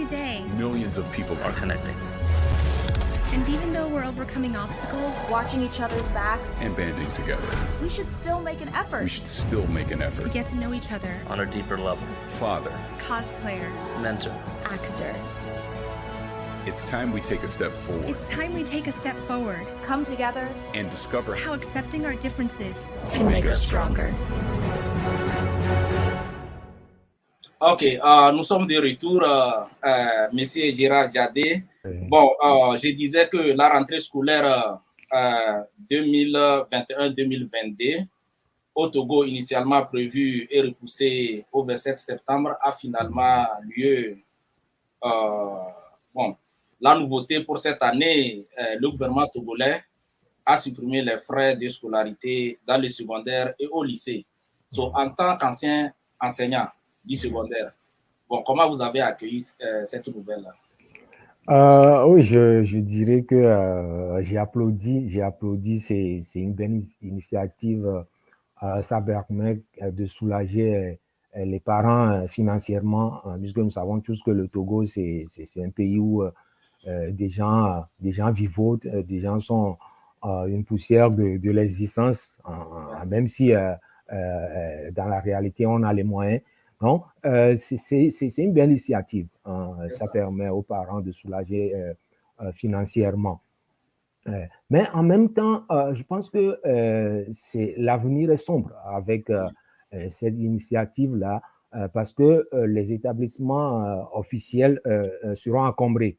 Every day. Millions of people are connecting. And even though we're overcoming obstacles, watching each other's backs, and banding together, we should still make an effort. We should still make an effort to get to know each other on a deeper level. Father, cosplayer, mentor, actor. It's time we take a step forward. It's time we take a step forward. Come together and discover how accepting our differences can make us stronger. Ok, nous sommes de retour, Monsieur Gérard Diadé. Bon, je disais que la rentrée scolaire 2021-2022 au Togo, initialement prévue et repoussée au 27 septembre, a finalement lieu. Bon, la nouveauté pour cette année, le gouvernement togolais a supprimé les frais de scolarité dans le secondaire et au lycée. So, en tant qu'ancien enseignant du secondaire, bon, comment vous avez accueilli cette nouvelle-là? Oui, je dirais que j'ai applaudi, c'est une belle initiative. Ça permet de soulager les parents financièrement, puisque nous savons tous que le Togo, c'est un pays où des gens vivotent, des gens sont une poussière de l'existence, même si dans la réalité, on a les moyens. Non, c'est une belle initiative. Ça permet aux parents de soulager financièrement. Mais en même temps, je pense que l'avenir est sombre avec cette initiative-là, parce que les établissements officiels seront encombrés.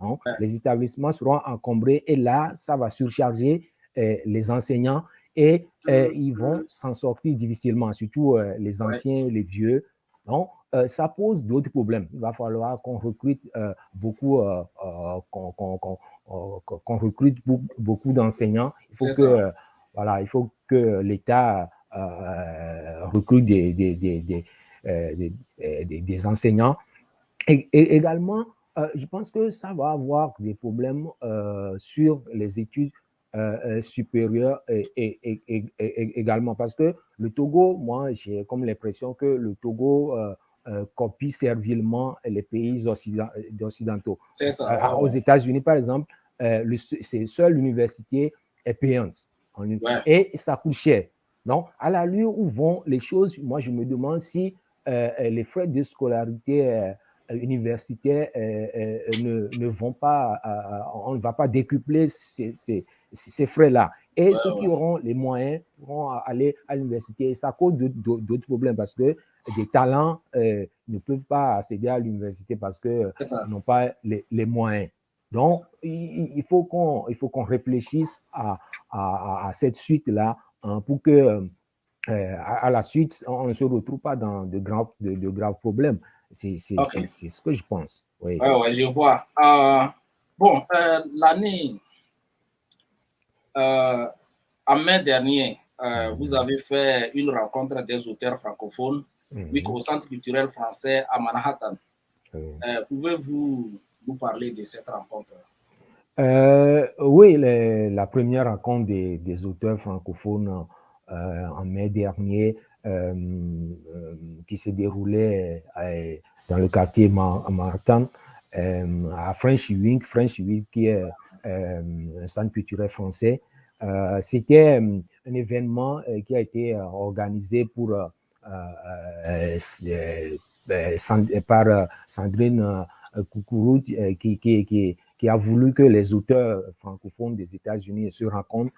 Hein? Les établissements seront encombrés et là, ça va surcharger les enseignants et ils vont s'en sortir difficilement, surtout les anciens, les vieux. Donc, ça pose d'autres problèmes. Il va falloir qu'on recrute beaucoup, qu'on recrute beaucoup d'enseignants. Il faut que l'État recrute des enseignants. Et également, je pense que ça va avoir des problèmes sur les études supérieures également, parce que le Togo, moi, j'ai comme l'impression que le Togo copie servilement les pays occidentaux. C'est ça. Aux États-Unis, par exemple, c'est seule l'université est payante. Et ça coûte cher. Donc, à l'allure où vont les choses, moi, je me demande si les frais de scolarité universitaires ne vont pas, on ne va pas décupler ces frais-là. Et ceux qui auront les moyens vont aller à l'université. Et ça cause d'autres problèmes parce que des talents ne peuvent pas accéder à l'université parce qu'ils n'ont pas les moyens. Donc, il faut qu'on réfléchisse à cette suite-là pour que à la suite, on ne se retrouve pas dans de graves problèmes. C'est ce que je pense. Oui, je vois. Bon, l'année, en mai dernier, vous avez fait une rencontre des auteurs francophones au Centre culturel français à Manhattan. Pouvez-vous nous parler de cette rencontre? Oui, la première rencontre des auteurs francophones en mai dernier qui s'est déroulée dans le quartier Manhattan à French-Wing qui est un centre culturel français. C'était un événement qui a été organisé par Sandrine Coucourout qui a voulu que les auteurs francophones des États-Unis se rencontrent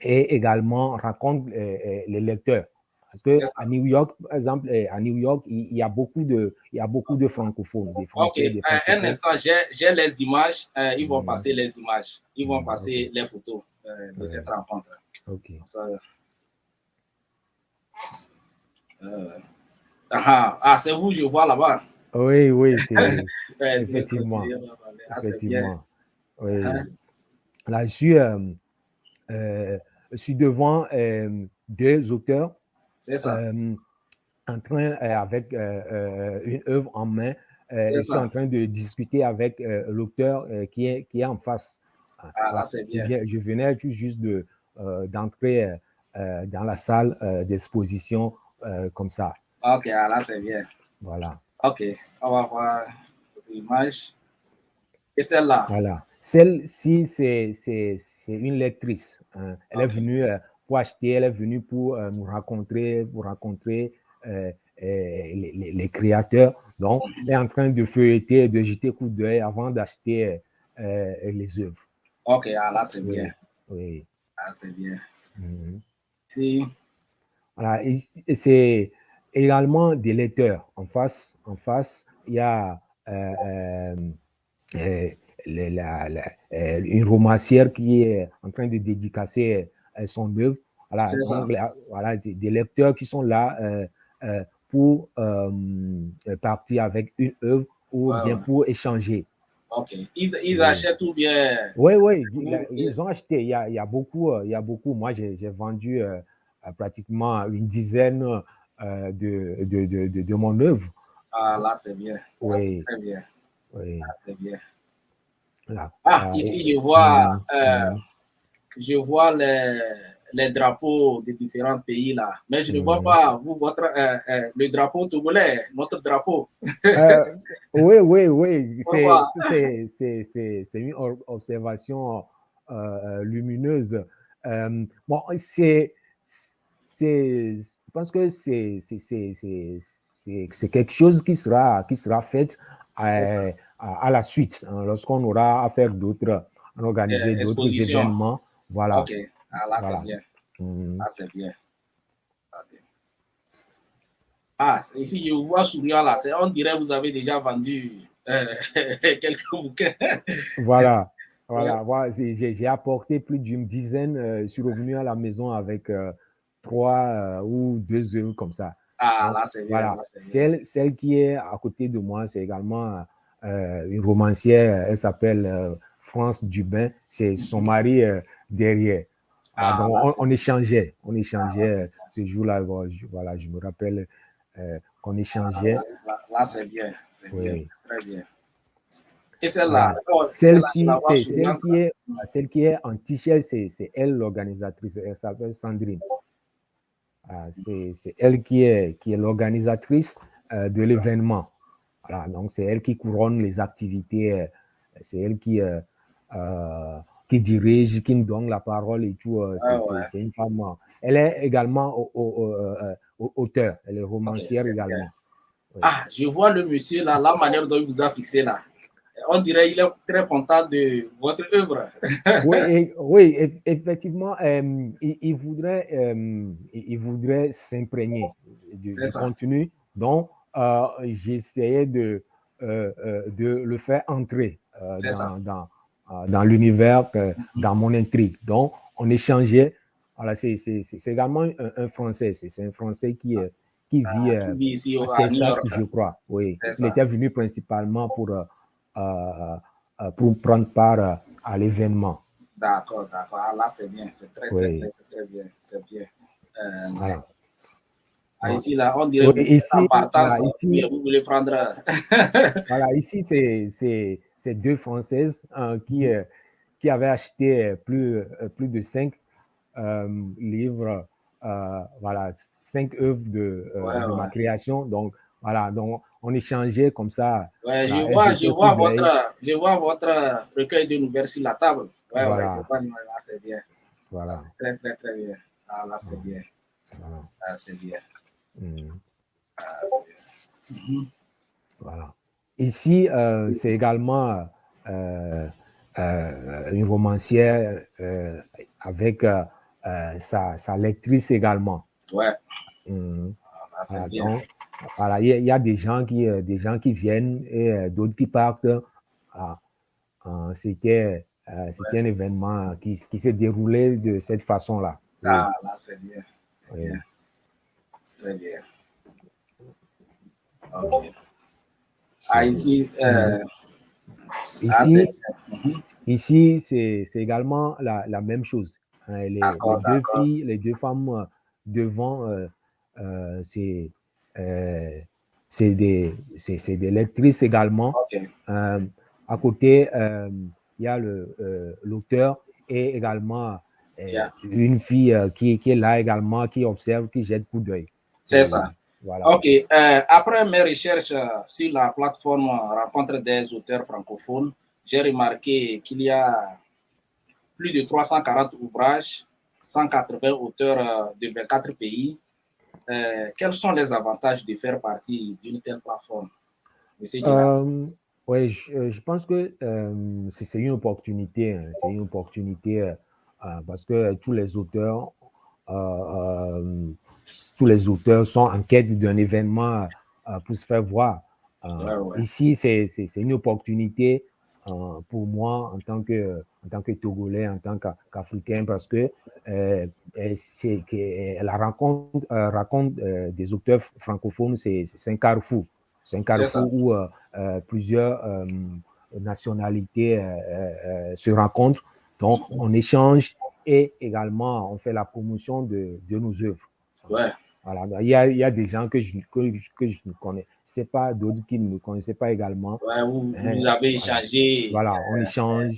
et également rencontrent les lecteurs. Parce que à New York, par exemple, il y a beaucoup de francophones, des Français, des francophones. Un instant, j'ai les images. Ils vont passer les images. Ils vont passer les photos de cette rencontre. Ok. C'est vous, je vois là-bas. Oui, c'est effectivement. Oui. Là, je suis devant deux auteurs. C'est ça. En train, avec une œuvre en main, ils sont en train de discuter avec l'auteur qui est en face. Là, c'est bien. Je venais tout juste d'entrer dans la salle d'exposition comme ça. Ok, là, c'est bien. Voilà. Ok, on va voir l'image. Et celle-là. Voilà. Celle-ci, c'est une lectrice, hein. Elle est Ok. venue pour acheter, elle est venue pour nous rencontrer, pour rencontrer les créateurs. Donc, elle est en train de feuilleter, de jeter coup d'œil avant d'acheter les œuvres. Ok, ah, là, c'est bien. Oui. Ah, c'est bien. Mhm. Si. Voilà. Et c'est également des lecteurs. En face, il y a euh, une romancière qui est en train de dédicacer son œuvre. Voilà, C'est ça. donc voilà, des lecteurs qui sont là pour partir avec une œuvre ou Ouais, bien ouais. pour échanger. Ok. Ils Oui. achètent ou bien. Oui, oui, Ou- ils ont acheté. Il y a beaucoup, il y a beaucoup. Moi, j'ai vendu pratiquement une dizaine de mon œuvre. Ah, là, c'est bien. Ah, c'est Oui, très bien. oui. Ah, c'est bien. Voilà. Ah, ici, je vois les drapeaux des différents pays là. Mais je ne vois pas, vous, le drapeau togolais, notre drapeau. Oui, oui, oui. Pourquoi? C'est une observation lumineuse. Bon, je pense que c'est quelque chose qui sera fait à la suite, hein, lorsqu'on aura à faire d'autres, à organiser d'autres Exposition. événements. Voilà. Ok. Ah, là, c'est Voilà. bien. Mhm. Là, c'est bien. Ok. Ah, ici, je vous vois souriant là. On dirait que vous avez déjà vendu quelques bouquins. Voilà, Ouais. voilà. Voilà. J'ai apporté plus d'une dizaine. Je suis revenu à la maison avec 3 ou 2 œufs comme ça. Ah, Donc, là, c'est bien. voilà. Là, c'est bien. Celle qui est à côté de moi, c'est également une romancière. Elle s'appelle France Dubin. C'est son mari derrière. Ah, Ah, donc, là, c'est on bien. échangeait. On Ah, là, c'est échangeait bien. ce jour-là. Voilà, je me rappelle qu'on Ah, échangeait. là, c'est bien. C'est bien. Oui. Très bien. Et celle-là, Voilà. oh, celle-là, je la Celle-ci, vois c'est souriante. celle qui est en t-shirt, c'est elle l'organisatrice. Elle s'appelle Sandrine. C'est elle qui est l'organisatrice de l'événement. Voilà, donc c'est elle qui couronne les activités. C'est elle qui dirige, qui me donne la parole et tout. Ah, ouais. C'est une femme. Elle est également auteur. Elle est Ok, romancière c'est bien. également. Oui. Ah, je vois le monsieur là, la manière dont il vous a fixé là. On dirait qu'il est très content de votre œuvre. Oui, oui, effectivement, il voudrait s'imprégner C'est du ça. contenu. Donc, j'essayais de le faire entrer C'est ça. dans l'univers, dans mon intrigue. Donc, on échangeait. Voilà, c'est également un Français. C'est un Français qui vit Qui vit ici à à New Texas, York. je crois. Oui, C'est il ça. était venu principalement pour prendre part à l'événement. D'accord, d'accord. Ah, là, c'est bien. C'est très, très, Oui, très, très bien. C'est bien. voilà. Ah, Bon. ici, là, on dirait Oui, que vous êtes en ici, partance. voilà, Oui, ici, vous voulez prendre. voilà, ici c'est 2 Françaises qui avaient acheté plus de 5 livres, voilà, 5 œuvres Ouais, de ma ouais. création. Donc, voilà, donc on échangeait comme ça. Ouais, Voilà, elles jetaient coup d'œil. je vois votre recueil de nouvelles sur la table. Ouais, ouais, je Voilà, vois, là, c'est bien. Là, voilà, c'est très, très, très bien. Ah, là, c'est bien. voilà. Ah, c'est bien. Mhm. Ah, c'est bien. Mhm. Voilà. Ici, c'est également une romancière avec sa lectrice également. Ouais, Mhm. ah, c'est Voilà, bien. donc, voilà, il y a des gens qui viennent et d'autres qui partent. Ah, c'était un événement qui s'est déroulé de cette façon-là. Oui, Ah, là, c'est bien. C'est bien. oui. Très bien. Ok. Ah, C'est- ici, Mhm. ah, c'est Ici, bien. Mhm. Ici, c'est également la même chose, hein. D'accord, d'accord. Les 2 femmes devant, c'est c'est des lectrices également. Ok. Euh, à côté, il y a l'auteur et également Yeah. une fille qui est là également, qui observe, qui jette coup d'œil. C'est Oui, ça. Voilà. Ok. Après mes recherches sur la plateforme Rencontre des auteurs francophones, j'ai remarqué qu'il y a plus de 340 ouvrages, 180 auteurs de 24 pays. Quels sont les avantages de faire partie d'une telle plateforme, Monsieur Girard? Oui, je pense que c'est une opportunité. Hein, c'est une opportunité parce que tous les auteurs sont en quête d'un événement pour se faire voir. Ici, c'est une opportunité pour moi en tant que Togolais, en tant qu'Africain, parce que la rencontre des auteurs francophones, c'est un carrefour. C'est un carrefour où plusieurs nationalités se rencontrent. Donc, on échange et également, on fait la promotion de nos œuvres. Ouais. Voilà. Il y a des gens que je ne connaissais pas, d'autres qui ne me connaissaient pas également. Ouais, vous avez échangé. Voilà, on échange.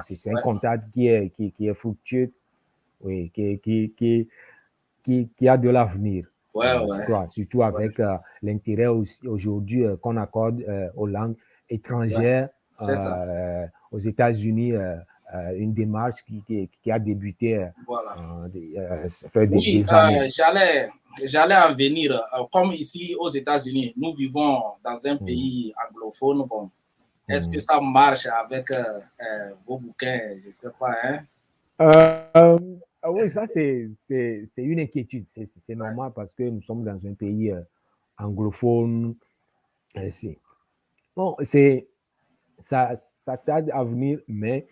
C'est un contact qui est fructueux, oui, qui a de l'avenir. Surtout avec l'intérêt aujourd'hui qu'on accorde aux langues étrangères. Aux États-Unis, une démarche qui a débuté ça fait des années. J'allais en venir. Comme ici aux États-Unis, nous vivons dans un pays anglophone. Bon, est-ce que ça marche avec vos bouquins? Je ne sais pas. Hein? Oui, ça, c'est une inquiétude. C'est normal parce que nous sommes dans un pays anglophone. Bon, ça tarde à venir, mais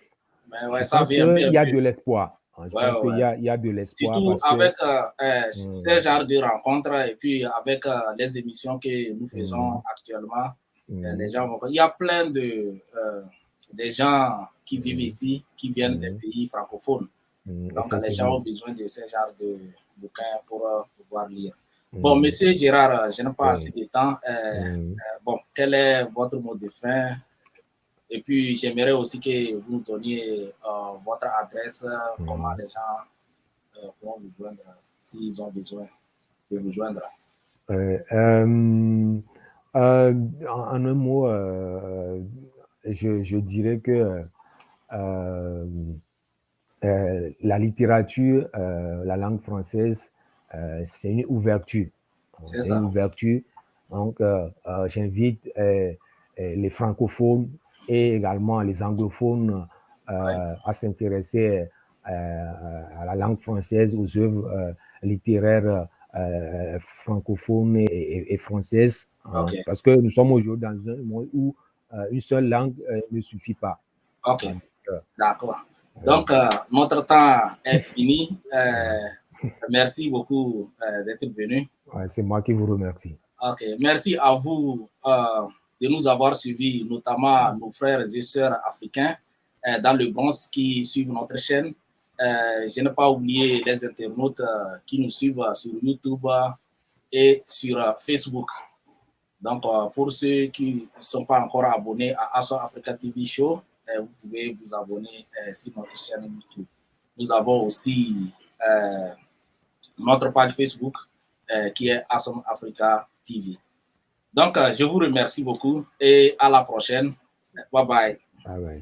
je pense qu'il y a de l'espoir. Je pense qu'il y a de l'espoir. Surtout avec ce genre de rencontres et puis avec les émissions que nous faisons actuellement, les gens il y a plein de gens qui vivent ici, qui viennent des pays francophones. Donc, les gens ont besoin de ce genre de bouquins pour pouvoir lire. Bon, Monsieur Girard, je n'ai pas assez de temps. Bon, quel est votre mot de fin? Et puis, j'aimerais aussi que vous nous donniez votre adresse, comment les gens pourront vous joindre s'ils ont besoin de vous joindre. En un mot, je dirais que la littérature, la langue française, c'est une ouverture. C'est une ouverture. Donc, j'invite les francophones et également les anglophones à s'intéresser à la langue française, aux œuvres littéraires francophones et françaises. Parce que nous sommes aujourd'hui dans un monde où une seule langue ne suffit pas. Ok, d'accord. Donc, notre temps est fini. Merci beaucoup d'être venu. C'est moi qui vous remercie. Ok, merci à vous de nous avoir suivis, notamment nos frères et sœurs africains dans le Bronx qui suivent notre chaîne. Je n'ai pas oublié les internautes qui nous suivent sur YouTube et sur Facebook. Donc, pour ceux qui ne sont pas encore abonnés à Awesome Africa TV Show, vous pouvez vous abonner sur notre chaîne YouTube. Nous avons aussi notre page Facebook qui est Awesome Africa TV. Donc, je vous remercie beaucoup et à la prochaine. Bye bye. Bye bye.